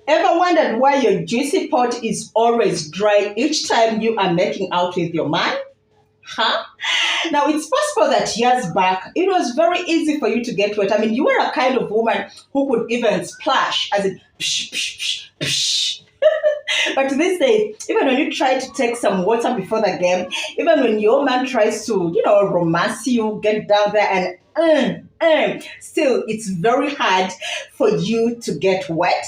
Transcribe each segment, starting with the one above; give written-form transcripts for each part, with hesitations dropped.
Ever wondered why your juicy pot is always dry each time you are making out with your man? Huh? Now, it's possible that years back, it was very easy for you to get wet. I mean, you were a kind of woman who could even splash, as in, psh, psh, psh, psh. But these days, even when you try to take some water before the game, even when your man tries to, romance you, get down there and still, it's very hard for you to get wet.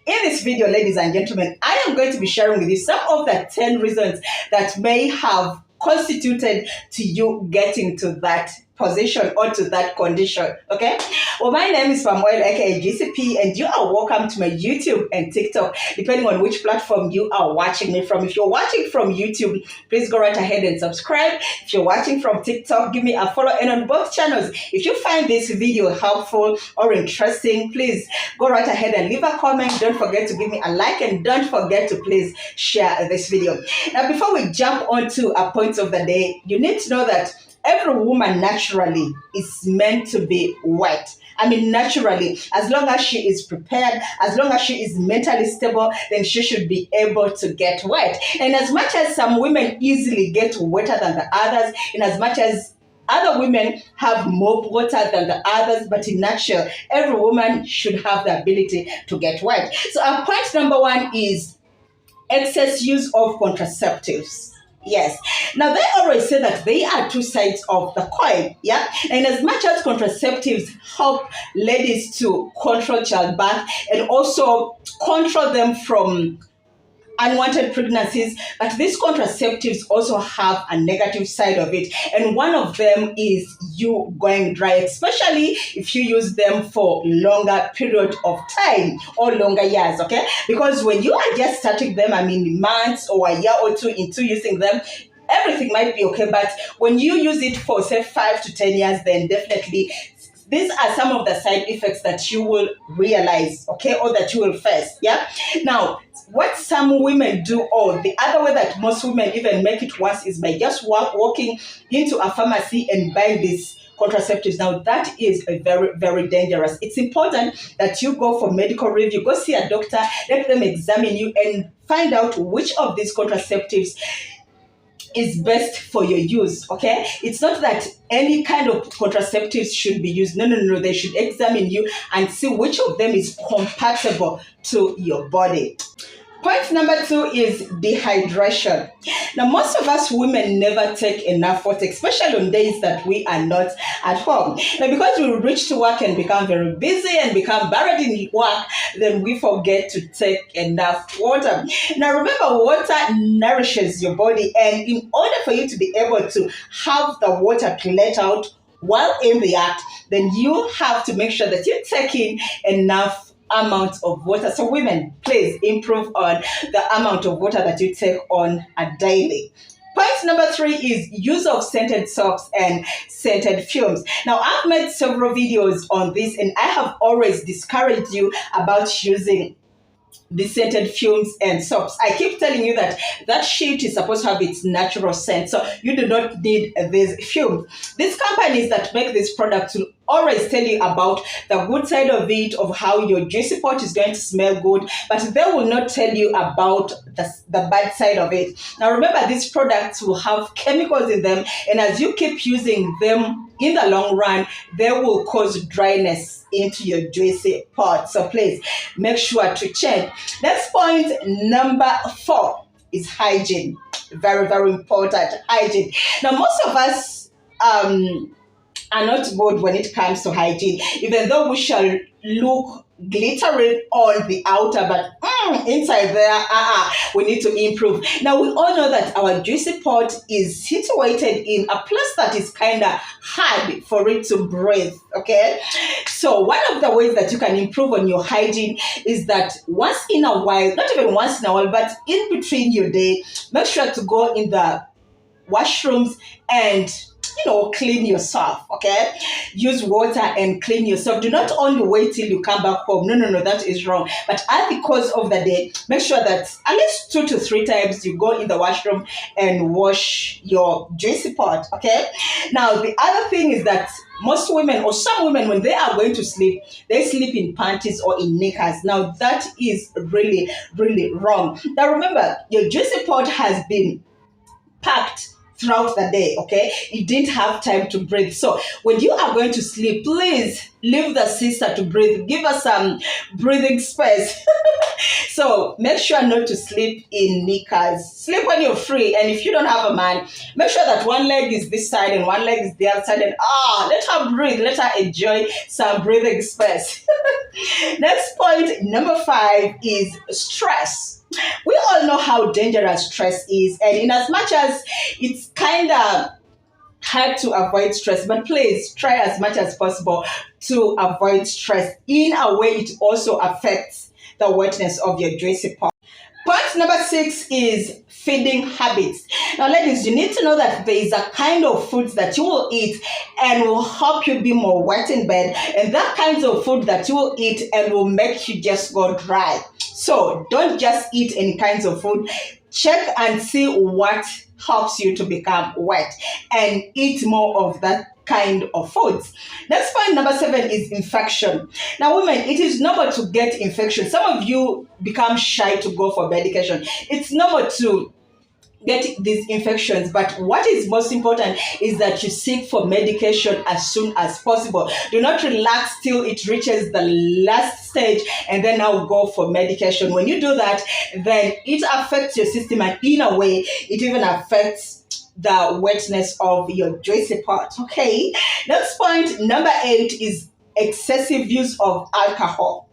In this video, ladies and gentlemen, I am going to be sharing with you some of the 10 reasons that may have constituted to you getting to that position or to that condition. Okay, well, my name is Samuel, aka GCP, and you are welcome to my YouTube and TikTok, depending on which platform you are watching me from. If you're watching from YouTube, please go right ahead and subscribe. If you're watching from TikTok, give me a follow. And on both channels, if you find this video helpful or interesting, please go right ahead and leave a comment. Don't forget to give me a like, and don't forget to please share this video. Now, before we jump on to our points of the day, you need to know that every woman naturally is meant to be wet. I mean, naturally, as long as she is prepared, as long as she is mentally stable, then she should be able to get wet. And as much as some women easily get wetter than the others, and as much as other women have more water than the others, but in nutshell, every woman should have the ability to get wet. So our point number one is excess use of contraceptives. Yes. Now, they always say that they are two sides of the coin. Yeah. And as much as contraceptives help ladies to control childbirth and also control them from unwanted pregnancies, but these contraceptives also have a negative side of it, and one of them is you going dry, especially if you use them for longer period of time or longer years. Okay, because when you are just starting them, I mean months or a year or two into using them, everything might be okay, but when you use it for say 5 to 10 years, then definitely these are some of the side effects that you will realize, okay, or that you will face. Yeah. Now, what some women do, or the other way that most women even make it worse, is by just walking into a pharmacy and buying these contraceptives. Now, that is a very, very dangerous. It's important that you go for medical review, go see a doctor, let them examine you and find out which of these contraceptives is best for your use. Okay, it's not that any kind of contraceptives should be used. No, they should examine you and see which of them is compatible to your body. Point number 2 is dehydration. Now, most of us women never take enough water, especially on days that we are not at home. Now, because we reach to work and become very busy and become buried in work, then we forget to take enough water. Now, remember, water nourishes your body, and in order for you to be able to have the water to let out while in the act, then you have to make sure that you're taking enough amount of water. So women, please improve on the amount of water that you take on a daily. Point number 3 is use of scented soaps and scented fumes. Now, I've made several videos on this, and I have always discouraged you about using the scented fumes and soaps. I keep telling you that that shit is supposed to have its natural scent, so you do not need these fumes. These companies that make these products will always tell you about the good side of it, of how your juicy pot is going to smell good, but they will not tell you about the bad side of it. Now, remember, these products will have chemicals in them, and as you keep using them, in the long run, they will cause dryness into your juicy pot. So please make sure to change. Next point, number 4, is hygiene. Very, very important, hygiene. Now, most of us are not good when it comes to hygiene, even though we shall look glittering on the outer, but inside there, we need to improve. Now, we all know that our juicy pot is situated in a place that is kind of hard for it to breathe. Okay, so one of the ways that you can improve on your hygiene is that once in a while, not even once in a while, but in between your day, make sure to go in the washrooms and clean yourself, okay? Use water and clean yourself. Do not only wait till you come back home. No, that is wrong. But at the course of the day, make sure that at least 2 to 3 times you go in the washroom and wash your juicy part, okay? Now, the other thing is that most women, or some women, when they are going to sleep, they sleep in panties or in knickers. Now, that is really, really wrong. Now, remember, your juicy part has been packed throughout the day, okay? It didn't have time to breathe. So when you are going to sleep, please leave the sister to breathe. Give us some breathing space. So make sure not to sleep in knickers. Sleep when you're free. And if you don't have a man, make sure that one leg is this side and one leg is the other side. And let her breathe. Let her enjoy some breathing space. Next point, number 5, is stress. We all know how dangerous stress is, and in as much as it's kind of hard to avoid stress, but please try as much as possible to avoid stress. In a way, it also affects the wetness of your juicy part. Point number 6 is feeding habits. Now, ladies, you need to know that there is a kind of foods that you will eat and will help you be more wet in bed, and that kinds of food that you will eat and will make you just go dry. So don't just eat any kinds of food. Check and see what helps you to become wet and eat more of that kind of foods. Next point, number 7, is infection. Now, women, it is normal to get infection. Some of you become shy to go for medication. It's normal to get these infections, but what is most important is that you seek for medication as soon as possible. Do not relax till it reaches the last stage and then now go for medication. When you do that, then it affects your system, and in a way it even affects the wetness of your juicy part, okay? Next point, number 8, is excessive use of alcohol.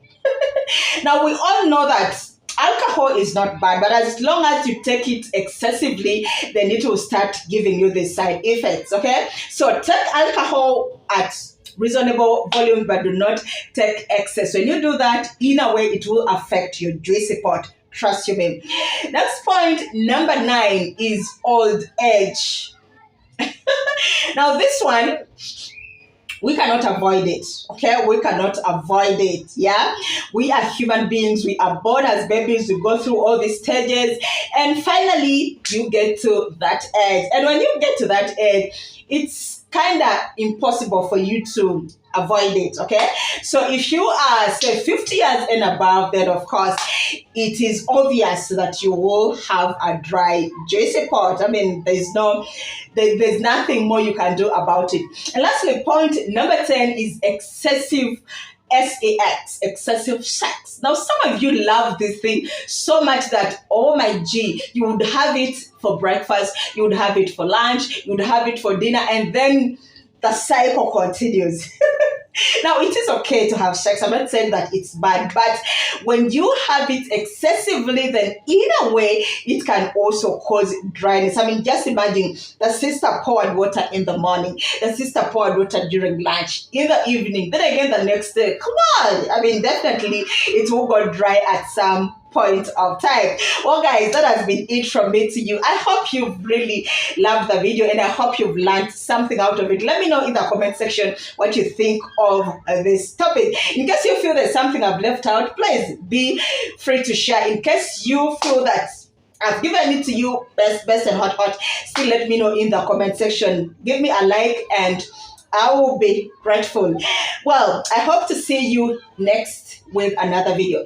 Now, we all know that alcohol is not bad, but as long as you take it excessively, then it will start giving you the side effects, okay? So take alcohol at reasonable volume, but do not take excess. When you do that, in a way, it will affect your juicy part. Trust you me. Next point, number 9, is old age. Now, this one, we cannot avoid it, okay? We cannot avoid it, yeah? We are human beings. We are born as babies. We go through all these stages. And finally, you get to that age. And when you get to that age, it's kind of impossible for you to avoid it, okay? So if you are, say, 50 years and above, then of course, it is obvious that you will have a dry, juicy part. I mean, there's nothing more you can do about it. And lastly, point number 10 is excessive sex, excessive sex. Now, some of you love this thing so much that, oh my G, you would have it for breakfast, you would have it for lunch, you would have it for dinner, and then the cycle continues. Now, it is okay to have sex. I'm not saying that it's bad, but when you have it excessively, then in a way, it can also cause dryness. I mean, just imagine the sister poured water in the morning, the sister poured water during lunch, in the evening, then again the next day. Come on. I mean, definitely it will go dry at some point of time. Well, guys, that has been it from me to you. I hope you've really loved the video and I hope you've learned something out of it. Let me know in the comment section what you think of this topic. In case you feel there's something I've left out, please be free to share. In case you feel that I've given it to you best and hot, still let me know in the comment section. Give me a like and I will be grateful. Well, I hope to see you next with another video.